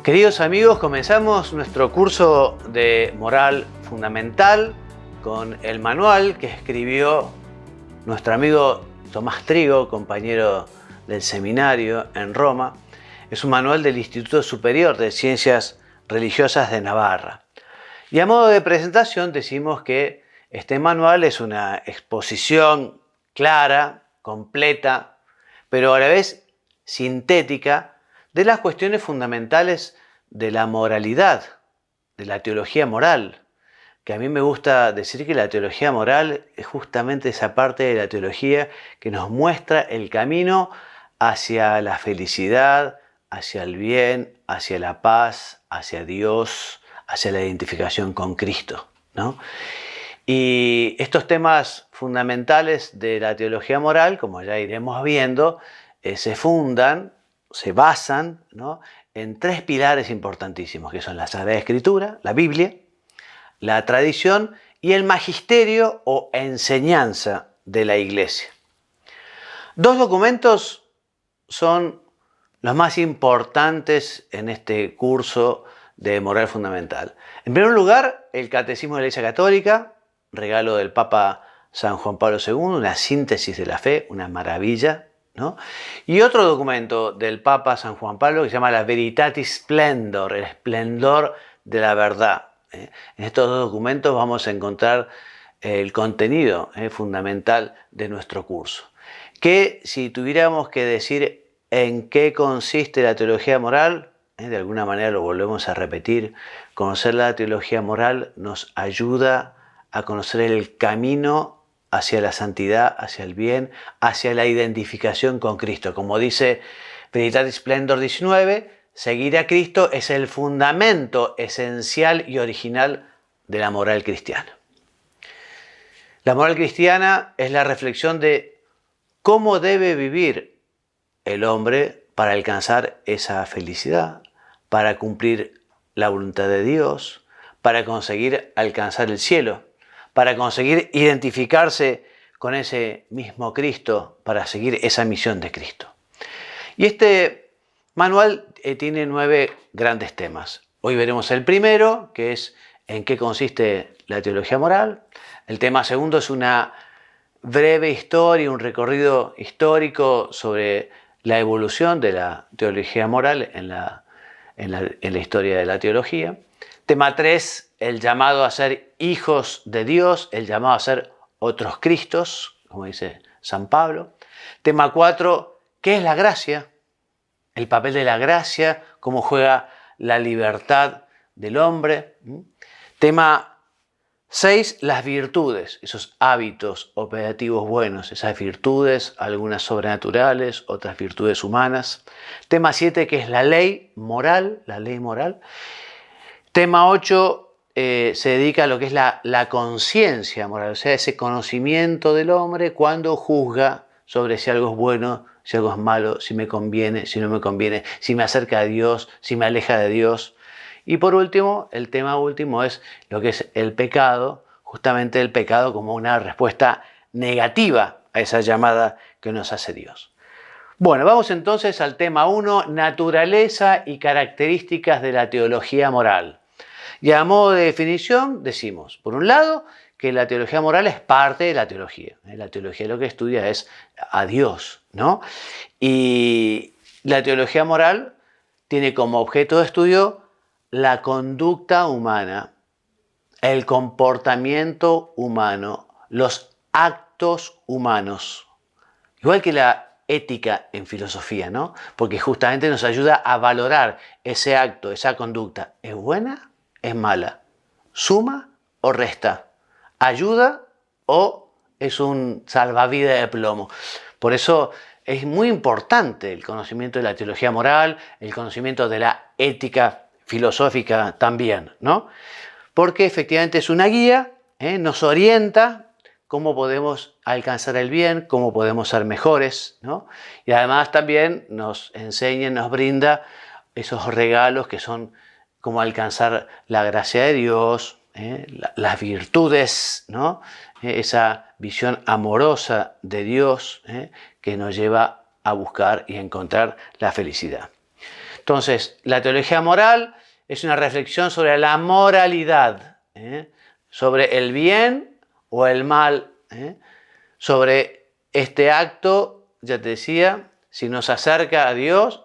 Queridos amigos, comenzamos nuestro curso de moral fundamental con el manual que escribió nuestro amigo Tomás Trigo, compañero del seminario en Roma. Es un manual del Instituto Superior de Ciencias Religiosas de Navarra. Y a modo de presentación decimos que este manual es una exposición clara, completa, pero a la vez sintética de las cuestiones fundamentales de la moralidad, de la teología moral, que a mí me gusta decir que la teología moral es justamente esa parte de la teología que nos muestra el camino hacia la felicidad, hacia el bien, hacia la paz, hacia Dios, hacia la identificación con Cristo, ¿no? Y estos temas fundamentales de la teología moral, como ya iremos viendo, se fundan, se basan, ¿no?, en tres pilares importantísimos, que son la Sagrada Escritura, la Biblia, la tradición y el magisterio o enseñanza de la Iglesia. Dos documentos son los más importantes en este curso de moral fundamental. En primer lugar, el Catecismo de la Iglesia Católica, regalo del Papa San Juan Pablo II, una síntesis de la fe, una maravilla, ¿no? Y otro documento del Papa San Juan Pablo que se llama la Veritatis Splendor, el esplendor de la verdad. En estos dos documentos vamos a encontrar el contenido fundamental de nuestro curso. Que si tuviéramos que decir en qué consiste la teología moral, de alguna manera lo volvemos a repetir, conocer la teología moral nos ayuda a conocer el camino hacia la santidad, hacia el bien, hacia la identificación con Cristo. Como dice Veritatis Splendor 19, seguir a Cristo es el fundamento esencial y original de la moral cristiana. La moral cristiana es la reflexión de cómo debe vivir el hombre para alcanzar esa felicidad, para cumplir la voluntad de Dios, para conseguir alcanzar el cielo, para conseguir identificarse con ese mismo Cristo, para seguir esa misión de Cristo. Y este manual tiene 9 grandes temas. Hoy veremos el primero, que es en qué consiste la teología moral. El tema segundo es una breve historia, un recorrido histórico sobre la evolución de la teología moral en la historia de la teología. Tema 3, el llamado a ser hijos de Dios, el llamado a ser otros Cristos, como dice San Pablo. Tema 4, ¿qué es la gracia? El papel de la gracia, cómo juega la libertad del hombre. Tema 6, las virtudes, esos hábitos operativos buenos, esas virtudes, algunas sobrenaturales, otras virtudes humanas. Tema 7, que es la ley moral, la ley moral. Tema 8 se dedica a lo que es la conciencia moral, o sea, ese conocimiento del hombre cuando juzga sobre si algo es bueno, si algo es malo, si me conviene, si no me conviene, si me acerca a Dios, si me aleja de Dios. Y por último, el tema último es lo que es el pecado, justamente el pecado como una respuesta negativa a esa llamada que nos hace Dios. Bueno, vamos entonces al tema 1, naturaleza y características de la teología moral. Y a modo de definición decimos, por un lado, que la teología moral es parte de la teología. La teología lo que estudia es a Dios, ¿no? Y la teología moral tiene como objeto de estudio la conducta humana, el comportamiento humano, los actos humanos. Igual que la ética en filosofía, ¿no? Porque justamente nos ayuda a valorar ese acto, esa conducta. ¿Es buena? ¿Es mala? ¿Suma o resta? ¿Ayuda o es un salvavidas de plomo? Por eso es muy importante el conocimiento de la teología moral, el conocimiento de la ética filosófica también, ¿no? Porque efectivamente es una guía, nos orienta cómo podemos alcanzar el bien, cómo podemos ser mejores, ¿no? Y además también nos enseña, nos brinda esos regalos que son cómo alcanzar la gracia de Dios, las virtudes, ¿no? Esa visión amorosa de Dios que nos lleva a buscar y encontrar la felicidad. Entonces, la teología moral es una reflexión sobre la moralidad, sobre el bien o el mal, sobre este acto, ya te decía, si nos acerca a Dios,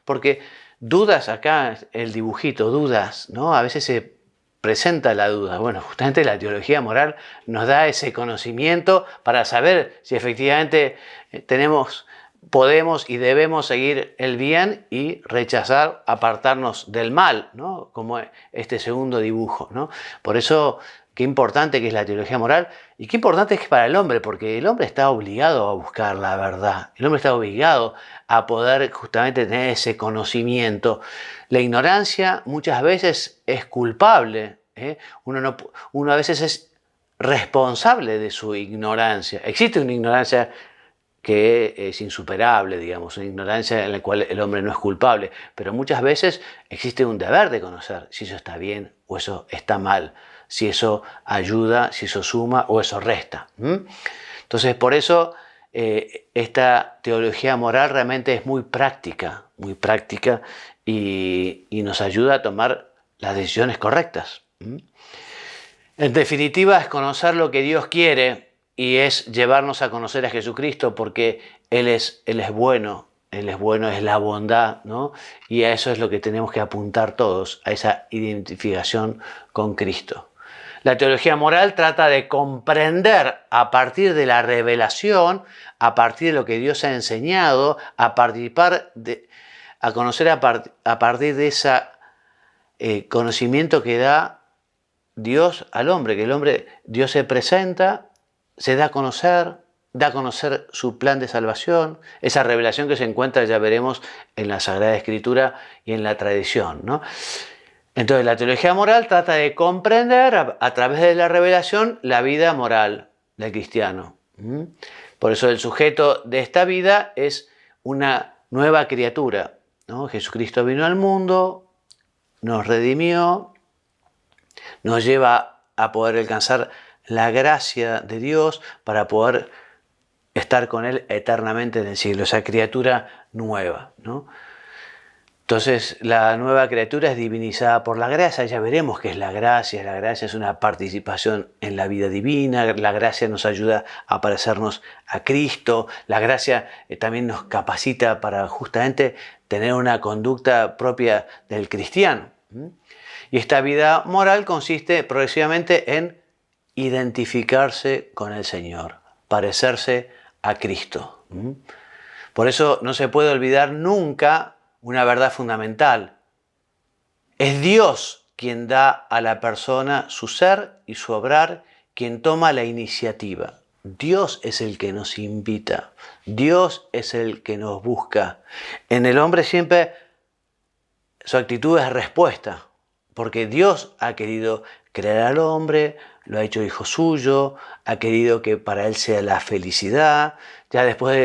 porque dudas acá, el dibujito, dudas, ¿no? A veces se presenta la duda. Bueno, justamente la teología moral nos da ese conocimiento para saber si efectivamente podemos y debemos seguir el bien y rechazar, apartarnos del mal, ¿no? Como este segundo dibujo, ¿no? Por eso, qué importante que es la teología moral y qué importante es que para el hombre, porque el hombre está obligado a buscar la verdad. El hombre está obligado a poder justamente tener ese conocimiento. La ignorancia muchas veces es culpable, ¿eh? Uno a veces es responsable de su ignorancia. Existe una ignorancia que es insuperable, digamos, una ignorancia en la cual el hombre no es culpable, pero muchas veces existe un deber de conocer si eso está bien o eso está mal, si eso ayuda, si eso suma o eso resta. Entonces, por eso esta teología moral realmente es muy práctica y nos ayuda a tomar las decisiones correctas. En definitiva, es conocer lo que Dios quiere y es llevarnos a conocer a Jesucristo, porque Él es bueno, es la bondad, ¿no? Y a eso es lo que tenemos que apuntar todos, a esa identificación con Cristo. La teología moral trata de comprender a partir de la revelación, a partir de lo que Dios ha enseñado, a conocer a partir de ese conocimiento que da Dios al hombre, Dios se presenta, se da a conocer su plan de salvación, esa revelación que se encuentra, ya veremos, en la Sagrada Escritura y en la tradición, ¿no? Entonces, la teología moral trata de comprender a través de la revelación la vida moral del cristiano. Por eso el sujeto de esta vida es una nueva criatura, ¿no? Jesucristo vino al mundo, nos redimió, nos lleva a poder alcanzar la gracia de Dios para poder estar con Él eternamente en el cielo, esa criatura nueva, ¿no? Entonces, la nueva criatura es divinizada por la gracia. Ya veremos qué es la gracia. La gracia es una participación en la vida divina. La gracia nos ayuda a parecernos a Cristo. La gracia también nos capacita para justamente tener una conducta propia del cristiano. Y esta vida moral consiste progresivamente en identificarse con el Señor, parecerse a Cristo. Por eso no se puede olvidar nunca una verdad fundamental. Es Dios quien da a la persona su ser y su obrar, quien toma la iniciativa. Dios es el que nos invita. Dios es el que nos busca. En el hombre siempre su actitud es respuesta, porque Dios ha querido crear al hombre, lo ha hecho hijo suyo, ha querido que para él sea la felicidad. Ya después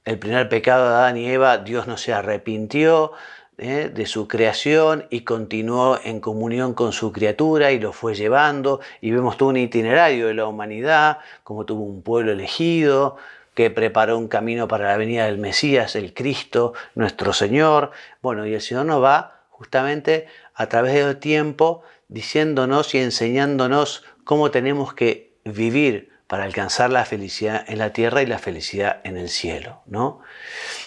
del primer pecado de Adán y Eva, Dios no se arrepintió de su creación y continuó en comunión con su criatura y lo fue llevando. Y vemos todo un itinerario de la humanidad, como tuvo un pueblo elegido, que preparó un camino para la venida del Mesías, el Cristo, nuestro Señor. Bueno, y el Señor nos va justamente a través del tiempo diciéndonos y enseñándonos cómo tenemos que vivir para alcanzar la felicidad en la tierra y la felicidad en el cielo, ¿no?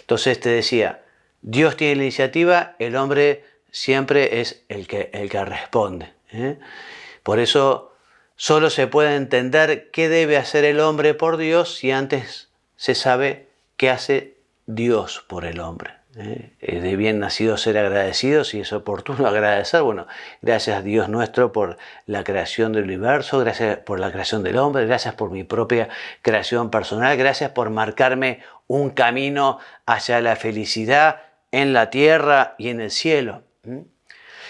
Entonces te decía, Dios tiene la iniciativa, el hombre siempre es el que responde, Por eso solo se puede entender qué debe hacer el hombre por Dios si antes se sabe qué hace Dios por el hombre. Es de bien nacido ser agradecidos y es oportuno agradecer. Bueno, gracias a Dios nuestro por la creación del universo, gracias por la creación del hombre, gracias por mi propia creación personal, gracias por marcarme un camino hacia la felicidad en la tierra y en el cielo.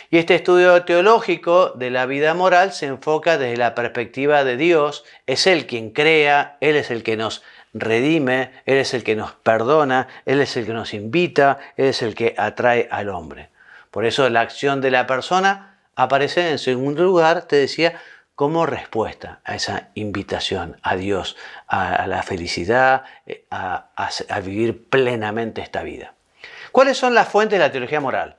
Y este estudio teológico de la vida moral se enfoca desde la perspectiva de Dios. Es Él quien crea, Él es el que nos redime, Él es el que nos perdona, Él es el que nos invita, Él es el que atrae al hombre. Por eso la acción de la persona aparece en segundo lugar, te decía, como respuesta a esa invitación a Dios, a la felicidad, a vivir plenamente esta vida. ¿Cuáles son las fuentes de la teología moral?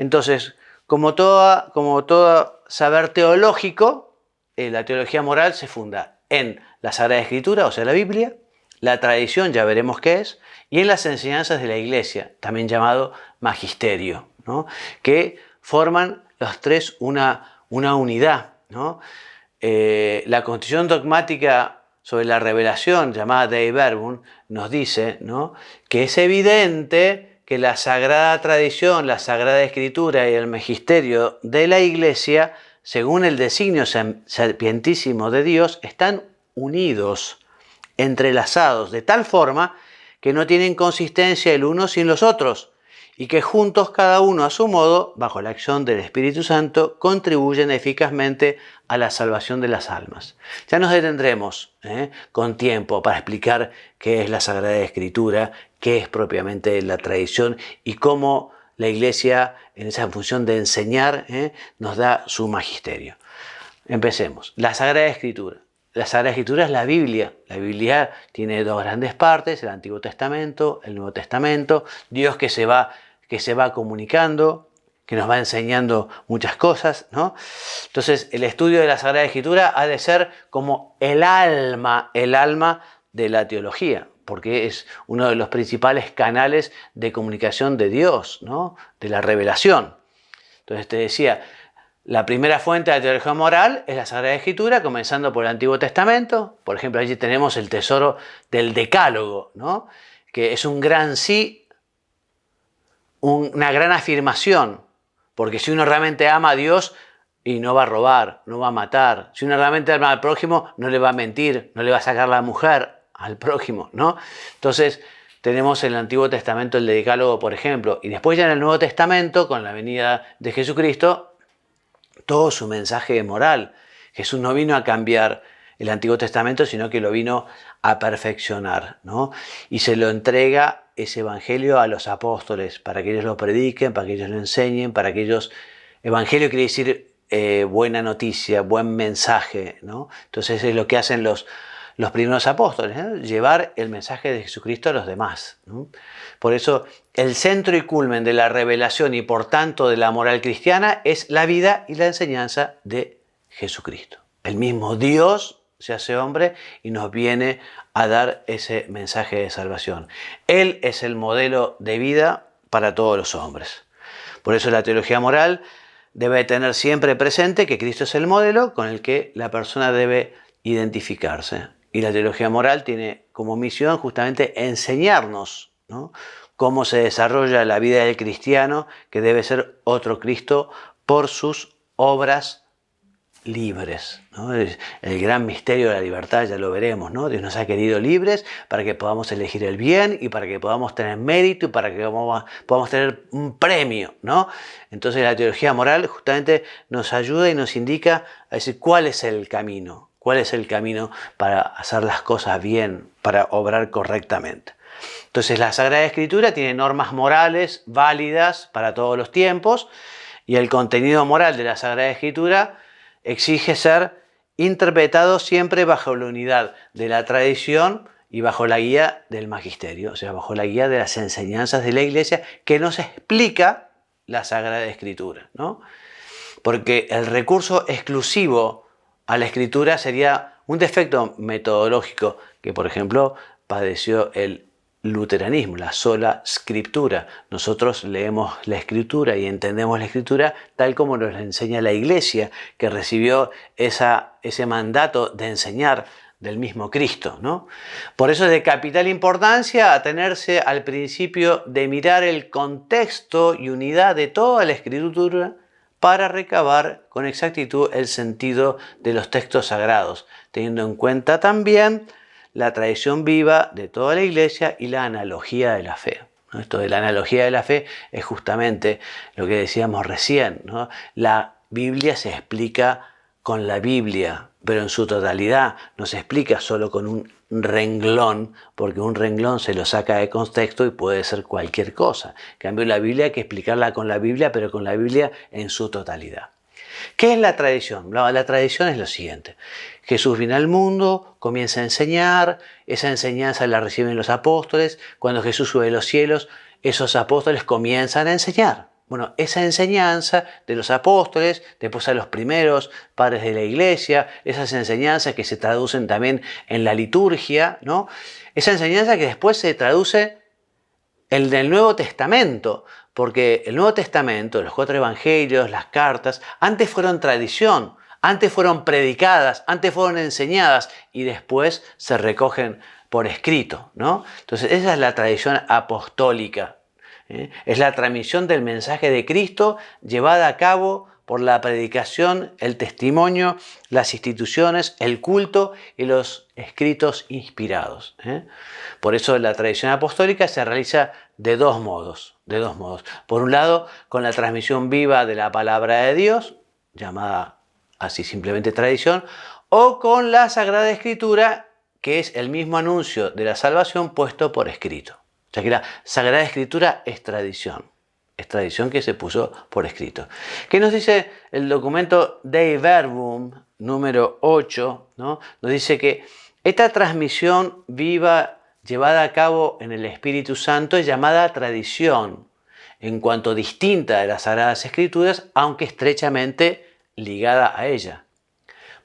Entonces, como todo saber teológico, la teología moral se funda en la Sagrada Escritura, o sea, la Biblia, la tradición, ya veremos qué es, y en las enseñanzas de la Iglesia, también llamado magisterio, ¿no? Que forman los tres una unidad, ¿no? La Constitución Dogmática sobre la Revelación, llamada Dei Verbum, nos dice, ¿no?, que es evidente que la Sagrada Tradición, la Sagrada Escritura y el magisterio de la Iglesia, según el designio sapientísimo de Dios, están unidos, entrelazados, de tal forma que no tienen consistencia el uno sin los otros, y que juntos, cada uno a su modo, bajo la acción del Espíritu Santo, contribuyen eficazmente a la salvación de las almas. Ya nos detendremos con tiempo para explicar qué es la Sagrada Escritura, qué es propiamente la tradición y cómo la Iglesia, en esa función de enseñar, nos da su magisterio. Empecemos. La Sagrada Escritura. La Sagrada Escritura es la Biblia. La Biblia tiene dos grandes partes, el Antiguo Testamento, el Nuevo Testamento, Dios que se va comunicando, que nos va enseñando muchas cosas, ¿no? Entonces, el estudio de la Sagrada Escritura ha de ser como el alma de la teología, porque es uno de los principales canales de comunicación de Dios, ¿no?, de la revelación. Entonces, te decía, la primera fuente de la teología moral es la Sagrada Escritura, comenzando por el Antiguo Testamento. Por ejemplo, allí tenemos el tesoro del Decálogo, ¿no?, que es un gran sí, una gran afirmación, porque si uno realmente ama a Dios, y no va a robar, no va a matar. Si uno realmente ama al prójimo, no le va a mentir, no le va a sacar la mujer al prójimo, ¿no? Entonces, tenemos en el Antiguo Testamento el Decálogo, por ejemplo, y después ya en el Nuevo Testamento, con la venida de Jesucristo, todo su mensaje moral. Jesús no vino a cambiar el Antiguo Testamento, sino que lo vino a perfeccionar, ¿no? Y se lo entrega ese evangelio a los apóstoles para que ellos lo prediquen, para que ellos lo enseñen, para que ellos... Evangelio quiere decir buena noticia, buen mensaje, ¿no? Entonces es lo que hacen los primeros apóstoles, ¿no?, llevar el mensaje de Jesucristo a los demás, ¿no? Por eso el centro y culmen de la revelación y por tanto de la moral cristiana es la vida y la enseñanza de Jesucristo. El mismo Dios se hace hombre y nos viene a dar ese mensaje de salvación. Él es el modelo de vida para todos los hombres. Por eso la teología moral debe tener siempre presente que Cristo es el modelo con el que la persona debe identificarse. Y la teología moral tiene como misión justamente enseñarnos, ¿no?, cómo se desarrolla la vida del cristiano, que debe ser otro Cristo por sus obras libres, ¿no? El gran misterio de la libertad, ya lo veremos, ¿no? Dios nos ha querido libres para que podamos elegir el bien y para que podamos tener mérito y para que podamos tener un premio, ¿no? Entonces la teología moral justamente nos ayuda y nos indica a decir cuál es el camino para hacer las cosas bien, para obrar correctamente. Entonces la Sagrada Escritura tiene normas morales válidas para todos los tiempos y el contenido moral de la Sagrada Escritura exige ser interpretado siempre bajo la unidad de la tradición y bajo la guía del magisterio, o sea, bajo la guía de las enseñanzas de la Iglesia que nos explica la Sagrada Escritura, ¿no? Porque el recurso exclusivo a la Escritura sería un defecto metodológico que, por ejemplo, padeció el luteranismo, la sola scriptura. Nosotros leemos la Escritura y entendemos la Escritura tal como nos enseña la Iglesia, que recibió ese mandato de enseñar del mismo Cristo, ¿no? Por eso es de capital importancia atenerse al principio de mirar el contexto y unidad de toda la Escritura para recabar con exactitud el sentido de los textos sagrados, teniendo en cuenta también la tradición viva de toda la Iglesia y la analogía de la fe. Esto de la analogía de la fe es justamente lo que decíamos recién, ¿no? La Biblia se explica con la Biblia, pero en su totalidad, no se explica solo con un renglón, porque un renglón se lo saca de contexto y puede ser cualquier cosa. En cambio, la Biblia hay que explicarla con la Biblia, pero con la Biblia en su totalidad. ¿Qué es la tradición? La tradición es lo siguiente. Jesús viene al mundo, comienza a enseñar, esa enseñanza la reciben los apóstoles. Cuando Jesús sube a los cielos, esos apóstoles comienzan a enseñar. Bueno, esa enseñanza de los apóstoles, después a los primeros padres de la iglesia, esas enseñanzas que se traducen también en la liturgia, ¿no? Esa enseñanza que después se traduce en el Nuevo Testamento, porque el Nuevo Testamento, los 4 evangelios, las cartas, antes fueron tradición, antes fueron predicadas, antes fueron enseñadas y después se recogen por escrito, ¿no? Entonces esa es la tradición apostólica. Es la transmisión del mensaje de Cristo llevada a cabo por la predicación, el testimonio, las instituciones, el culto y los escritos inspirados. Por eso la tradición apostólica se realiza de dos modos. Por un lado, con la transmisión viva de la palabra de Dios, llamada así simplemente tradición, o con la Sagrada Escritura, que es el mismo anuncio de la salvación puesto por escrito. O sea que la Sagrada Escritura es tradición que se puso por escrito. ¿Qué nos dice el documento Dei Verbum número 8? ¿No? Nos dice que esta transmisión viva llevada a cabo en el Espíritu Santo es llamada tradición, en cuanto distinta de las Sagradas Escrituras, aunque estrechamente ligada a ella.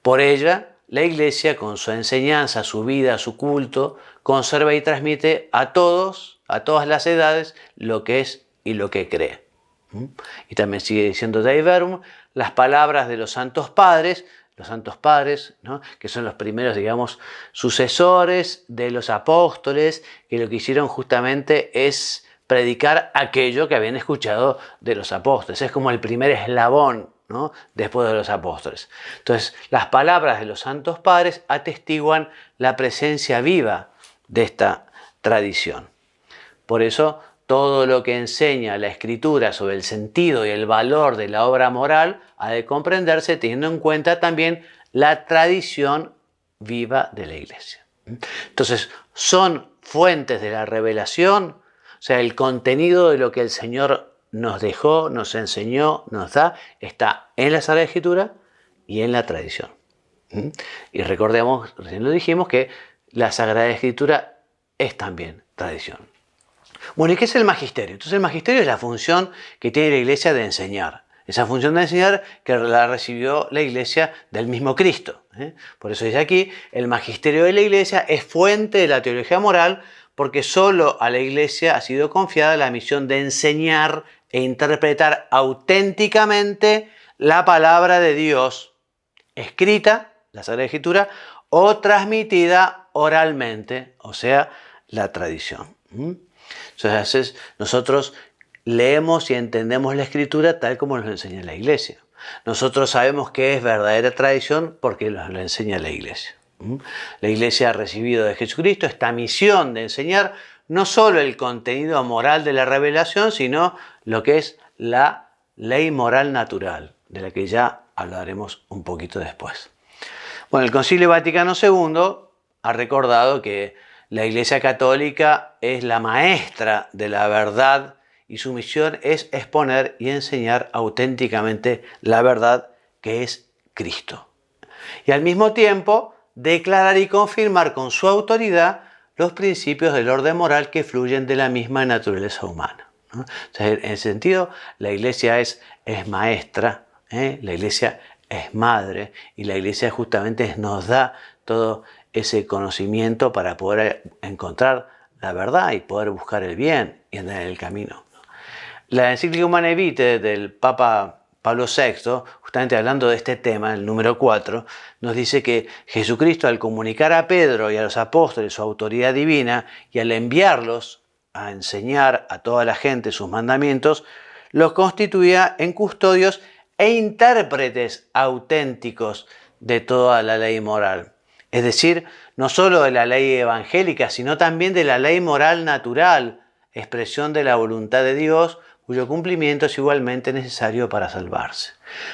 Por ella, la Iglesia, con su enseñanza, su vida, su culto, conserva y transmite a todas las edades, lo que es y lo que cree. Y también sigue diciendo Dei Verbum, las palabras de los santos padres, ¿no? Que son los primeros, digamos, sucesores de los apóstoles, que lo que hicieron justamente es predicar aquello que habían escuchado de los apóstoles. Es como el primer eslabón, ¿no? Después de los apóstoles. Entonces, las palabras de los santos padres atestiguan la presencia viva de esta tradición. Por eso, todo lo que enseña la Escritura sobre el sentido y el valor de la obra moral ha de comprenderse teniendo en cuenta también la tradición viva de la Iglesia. Entonces, son fuentes de la revelación, o sea, el contenido de lo que el Señor nos dejó, nos enseñó, nos da, está en la Sagrada Escritura y en la tradición. Y recordemos, recién lo dijimos, que la Sagrada Escritura es también tradición. Bueno, ¿y qué es el magisterio? Entonces el magisterio es la función que tiene la Iglesia de enseñar. Esa función de enseñar que la recibió la Iglesia del mismo Cristo. Por eso dice aquí, el magisterio de la Iglesia es fuente de la teología moral porque solo a la Iglesia ha sido confiada la misión de enseñar e interpretar auténticamente la palabra de Dios, escrita, la Sagrada Escritura, o transmitida oralmente, o sea, la tradición. Entonces nosotros leemos y entendemos la Escritura tal como nos lo enseña la Iglesia. Nosotros sabemos que es verdadera tradición porque nos lo enseña la Iglesia. La Iglesia ha recibido de Jesucristo esta misión de enseñar no solo el contenido moral de la revelación, sino lo que es la ley moral natural, de la que ya hablaremos un poquito después. Bueno, el Concilio Vaticano II ha recordado que la Iglesia Católica es la maestra de la verdad y su misión es exponer y enseñar auténticamente la verdad que es Cristo. Y al mismo tiempo declarar y confirmar con su autoridad los principios del orden moral que fluyen de la misma naturaleza humana, ¿no? O sea, en ese sentido, la Iglesia es maestra, la Iglesia es madre y la Iglesia justamente nos da todo ese conocimiento para poder encontrar la verdad y poder buscar el bien y andar en el camino. La encíclica Humanae Vitae del Papa Pablo VI, justamente hablando de este tema, el número 4, nos dice que Jesucristo, al comunicar a Pedro y a los apóstoles su autoridad divina y al enviarlos a enseñar a toda la gente sus mandamientos, los constituía en custodios e intérpretes auténticos de toda la ley moral. Es decir, no solo de la ley evangélica, sino también de la ley moral natural, expresión de la voluntad de Dios, cuyo cumplimiento es igualmente necesario para salvarse.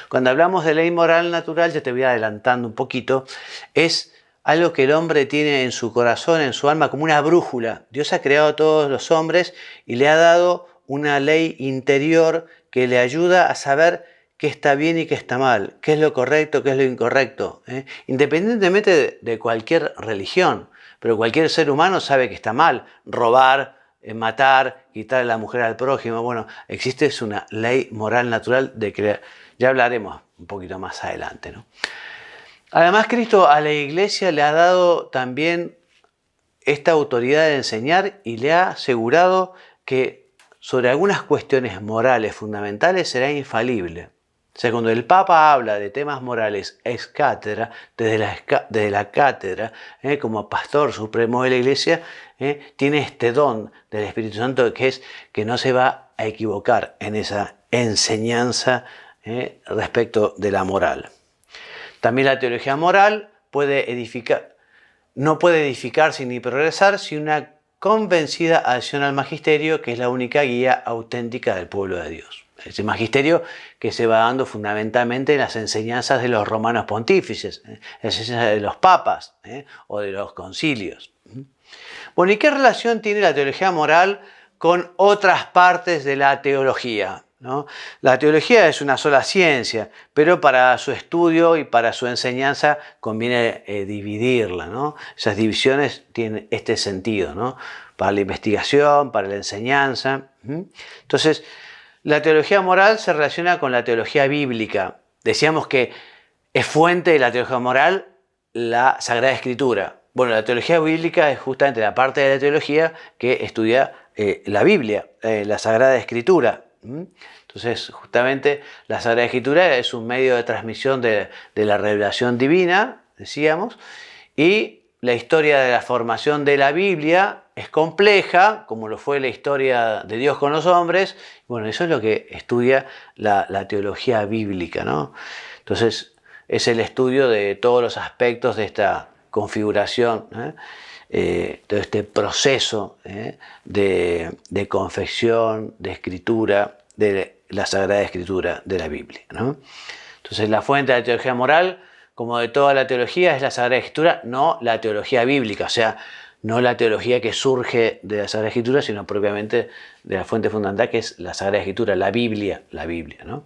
Cuando hablamos de ley moral natural, ya te voy adelantando un poquito, es algo que el hombre tiene en su corazón, en su alma, como una brújula. Dios ha creado a todos los hombres y le ha dado una ley interior que le ayuda a saber qué está bien y qué está mal, qué es lo correcto, qué es lo incorrecto, independientemente de cualquier religión. Pero cualquier ser humano sabe que está mal robar, matar, quitarle a la mujer al prójimo. Bueno, existe una ley moral natural de que ya hablaremos un poquito más adelante, ¿no? Además, Cristo a la iglesia le ha dado también esta autoridad de enseñar y le ha asegurado que sobre algunas cuestiones morales fundamentales será infalible. O sea, cuando el Papa habla de temas morales ex cátedra, desde la cátedra, como pastor supremo de la Iglesia, tiene este don del Espíritu Santo que es que no se va a equivocar en esa enseñanza respecto de la moral. También la teología moral no puede edificarse ni progresar sin una convencida adhesión al magisterio, que es la única guía auténtica del pueblo de Dios. Ese magisterio que se va dando fundamentalmente en las enseñanzas de los romanos pontífices, las enseñanzas de los papas o de los concilios. Bueno, ¿y qué relación tiene la teología moral con otras partes de la teología? ¿No? La teología es una sola ciencia, pero para su estudio y para su enseñanza conviene dividirla, ¿no? Esas divisiones tienen este sentido, ¿no? Para la investigación, para la enseñanza. Entonces, la teología moral se relaciona con la teología bíblica. Decíamos que es fuente de la teología moral la Sagrada Escritura. Bueno, la teología bíblica es justamente la parte de la teología que estudia la Biblia, la Sagrada Escritura. Entonces, justamente la Sagrada Escritura es un medio de transmisión de la revelación divina, decíamos, y la historia de la formación de la Biblia es compleja, como lo fue la historia de Dios con los hombres. Bueno, eso es lo que estudia la teología bíblica, ¿no? Entonces, es el estudio de todos los aspectos de esta configuración, de este proceso de confección, de escritura, de la Sagrada Escritura de la Biblia, ¿no? Entonces, la fuente de la teología moral, como de toda la teología, es la Sagrada Escritura, no la teología bíblica, o sea, no la teología que surge de la Sagrada Escritura, sino propiamente de la fuente fundamental, que es la Sagrada Escritura, la Biblia, ¿no?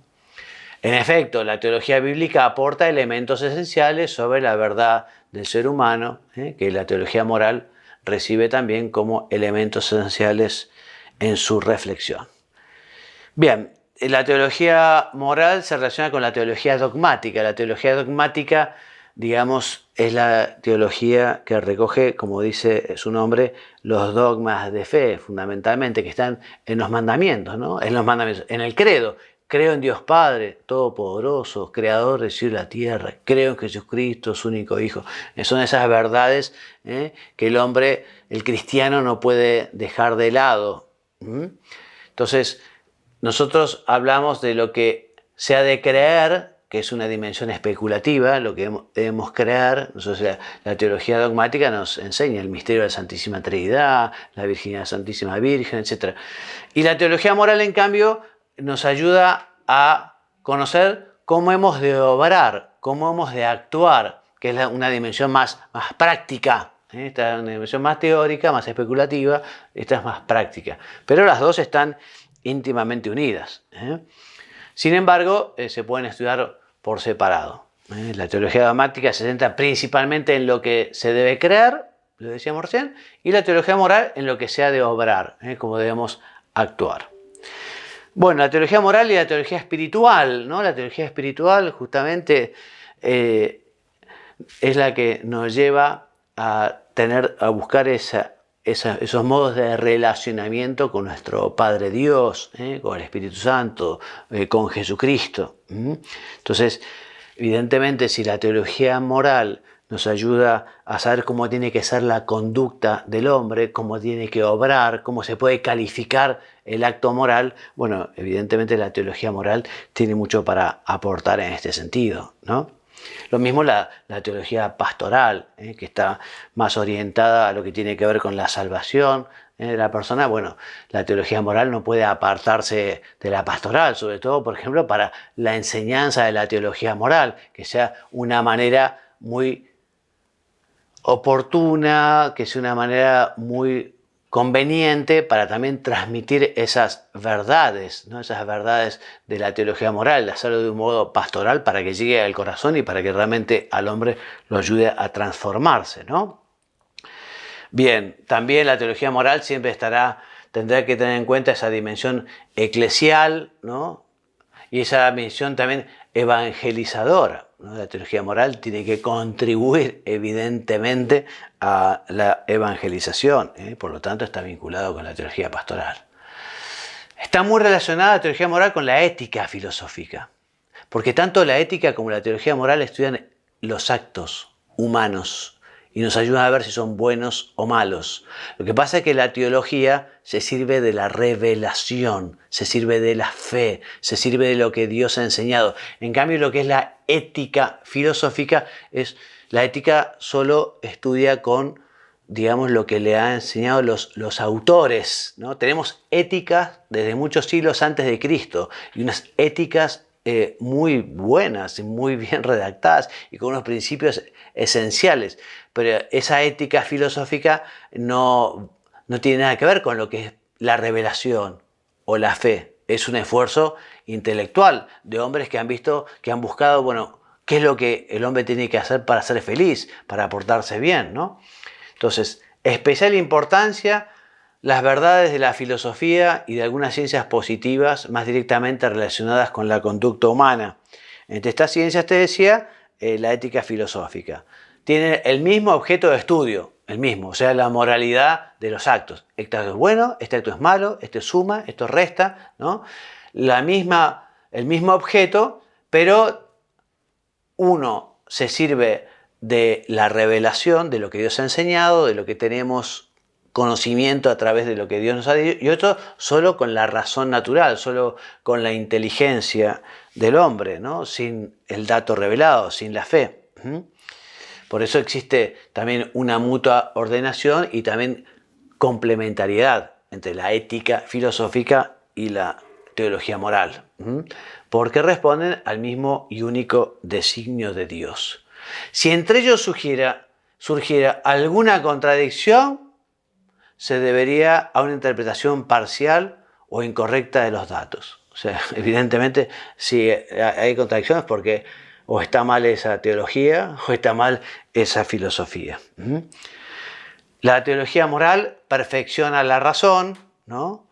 En efecto, la teología bíblica aporta elementos esenciales sobre la verdad del ser humano, que la teología moral recibe también como elementos esenciales en su reflexión. Bien, la teología moral se relaciona con la teología dogmática. La teología dogmática, digamos, es la teología que recoge, como dice su nombre, los dogmas de fe, fundamentalmente, que están en los mandamientos, ¿no? En los mandamientos, en el credo. Creo en Dios Padre Todopoderoso, Creador del cielo y la tierra. Creo en Jesucristo, su único Hijo. Son esas verdades que el hombre, el cristiano, no puede dejar de lado. Entonces, nosotros hablamos de lo que se ha de creer, que es una dimensión especulativa, lo que debemos creer. Nosotros, la teología dogmática nos enseña el misterio de la Santísima Trinidad, la virginidad de la Santísima Virgen, etc. Y la teología moral, en cambio, nos ayuda a conocer cómo hemos de obrar, cómo hemos de actuar, que es una dimensión más práctica. Esta es una dimensión más teórica, más especulativa, esta es más práctica. Pero las dos están íntimamente unidas. Sin embargo, se pueden estudiar por separado. La teología dogmática se centra principalmente en lo que se debe creer, lo decíamos recién, y la teología moral en lo que se ha de obrar, cómo debemos actuar. Bueno, la teología moral y la teología espiritual, ¿no? La teología espiritual justamente es la que nos lleva a buscar esos modos de relacionamiento con nuestro Padre Dios, con el Espíritu Santo, con Jesucristo. Entonces, evidentemente, si la teología moral nos ayuda a saber cómo tiene que ser la conducta del hombre, cómo tiene que obrar, cómo se puede calificar el acto moral, bueno, evidentemente la teología moral tiene mucho para aportar en este sentido, ¿no? Lo mismo la teología pastoral, que está más orientada a lo que tiene que ver con la salvación de la persona. Bueno, la teología moral no puede apartarse de la pastoral, sobre todo, por ejemplo, para la enseñanza de la teología moral, que sea una manera muy oportuna, que sea una manera muy conveniente para también transmitir esas verdades, ¿no? Esas verdades de la teología moral, de hacerlo de un modo pastoral para que llegue al corazón y para que realmente al hombre lo ayude a transformarse, ¿no? Bien, también la teología moral siempre estará tendrá que tener en cuenta esa dimensión eclesial, ¿no? Y esa dimensión también evangelizadora, ¿no? La teología moral tiene que contribuir evidentemente a la evangelización, ¿eh? Por lo tanto está vinculado con la teología pastoral. Está muy relacionada la teología moral con la ética filosófica, porque tanto la ética como la teología moral estudian los actos humanos y nos ayudan a ver si son buenos o malos. Lo que pasa es que la teología se sirve de la revelación, se sirve de la fe, se sirve de lo que Dios ha enseñado. En cambio, lo que es la ética filosófica, la ética solo estudia con, digamos, lo que le han enseñado los autores, ¿no? Tenemos éticas desde muchos siglos antes de Cristo y unas éticas muy buenas y muy bien redactadas y con unos principios esenciales. Pero esa ética filosófica no tiene nada que ver con lo que es la revelación o la fe. Es un esfuerzo intelectual de hombres que han visto, que han buscado, bueno, qué es lo que el hombre tiene que hacer para ser feliz, para portarse bien, ¿no? Entonces, especial importancia las verdades de la filosofía y de algunas ciencias positivas más directamente relacionadas con la conducta humana. Entre estas ciencias, te decía, la ética filosófica. Tiene el mismo objeto de estudio, el mismo, o sea, la moralidad de los actos. Este acto es bueno, este acto es malo, esto suma, esto resta, ¿no? El mismo objeto, pero uno se sirve de la revelación, de lo que Dios ha enseñado, de lo que tenemos conocimiento a través de lo que Dios nos ha dicho, y otro solo con la razón natural, solo con la inteligencia del hombre, ¿no? Sin el dato revelado, sin la fe. Por eso existe también una mutua ordenación y también complementariedad entre la ética filosófica y la teología moral, porque responden al mismo y único designio de Dios. Si entre ellos surgiera alguna contradicción, se debería a una interpretación parcial o incorrecta de los datos. O sea, evidentemente, si hay contradicciones porque o está mal esa teología o está mal esa filosofía. La teología moral perfecciona la razón, ¿no?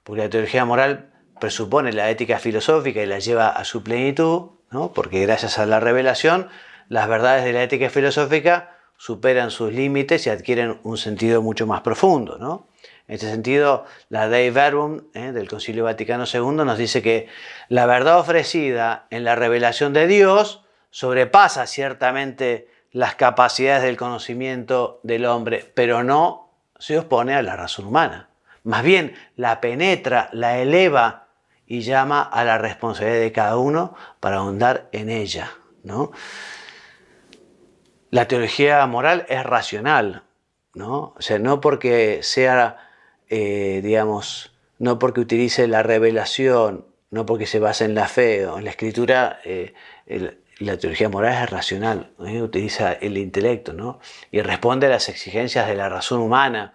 Porque la teología moral presupone la ética filosófica y la lleva a su plenitud, ¿no? Porque gracias a la revelación, las verdades de la ética filosófica superan sus límites y adquieren un sentido mucho más profundo, ¿no? En este sentido, la Dei Verbum del Concilio Vaticano II nos dice que la verdad ofrecida en la revelación de Dios sobrepasa ciertamente las capacidades del conocimiento del hombre, pero no se opone a la razón humana. Más bien, la penetra, la eleva y llama a la responsabilidad de cada uno para ahondar en ella, ¿no? La teología moral es racional, ¿no? O sea, no porque sea, no porque utilice la revelación, no porque se base en la fe o en la escritura, la teología moral es racional, utiliza el intelecto, ¿no? Y responde a las exigencias de la razón humana.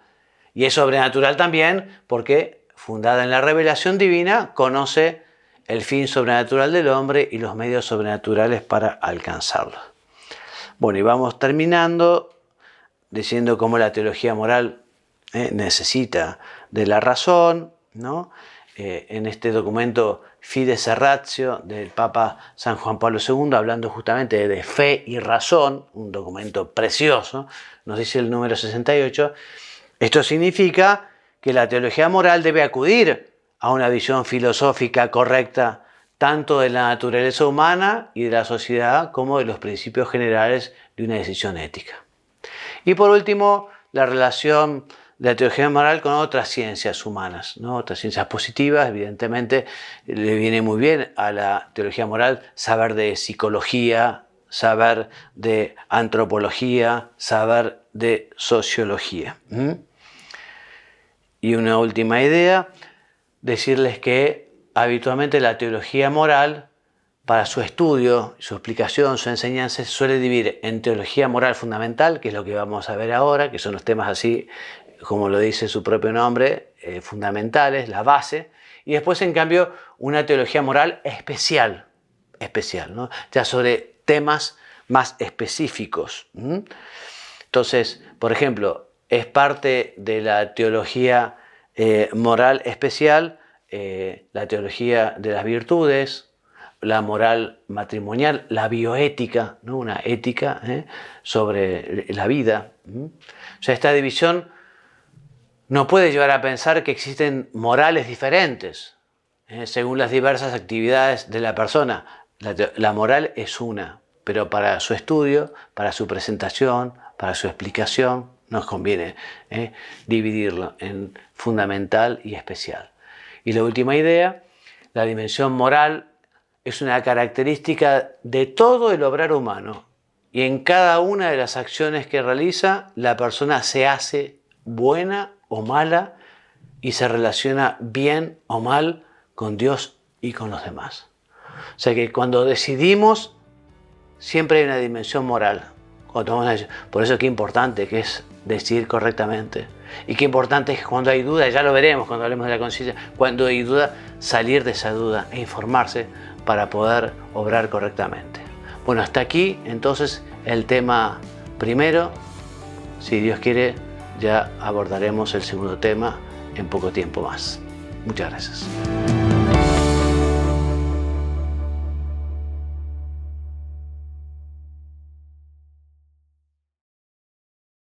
Y es sobrenatural también porque, fundada en la revelación divina, conoce el fin sobrenatural del hombre y los medios sobrenaturales para alcanzarlo. Bueno, y vamos terminando diciendo cómo la teología moral necesita de la razón, ¿no? En este documento Fides et Ratio del Papa San Juan Pablo II, hablando justamente de fe y razón, un documento precioso, nos dice el número 68, esto significa que la teología moral debe acudir a una visión filosófica correcta tanto de la naturaleza humana y de la sociedad como de los principios generales de una decisión ética. Y por último, la relación de la teología moral con otras ciencias humanas, ¿no? Otras ciencias positivas, evidentemente, le viene muy bien a la teología moral saber de psicología, saber de antropología, saber de sociología. Y una última idea, decirles que habitualmente la teología moral, para su estudio, su explicación, su enseñanza, se suele dividir en teología moral fundamental, que es lo que vamos a ver ahora, que son los temas así, como lo dice su propio nombre, fundamentales, la base, y después, en cambio, una teología moral especial, ¿no? Ya sobre temas más específicos. Entonces, por ejemplo, es parte de la teología moral especial, la teología de las virtudes, la moral matrimonial, la bioética, ¿no? Una ética sobre la vida. O sea, esta división nos puede llevar a pensar que existen morales diferentes según las diversas actividades de la persona. La moral es una, pero para su estudio, para su presentación, para su explicación, nos conviene dividirlo en fundamental y especial. Y la última idea, la dimensión moral es una característica de todo el obrar humano, y en cada una de las acciones que realiza, la persona se hace buena o mala y se relaciona bien o mal con Dios y con los demás. O sea que cuando decidimos, siempre hay una dimensión moral. Por eso qué importante que es decidir correctamente. Y qué importante es que cuando hay duda, ya lo veremos cuando hablemos de la conciencia, cuando hay duda, salir de esa duda e informarse para poder obrar correctamente. Bueno, hasta aquí entonces el tema primero. Si Dios quiere, ya abordaremos el segundo tema en poco tiempo más. Muchas gracias.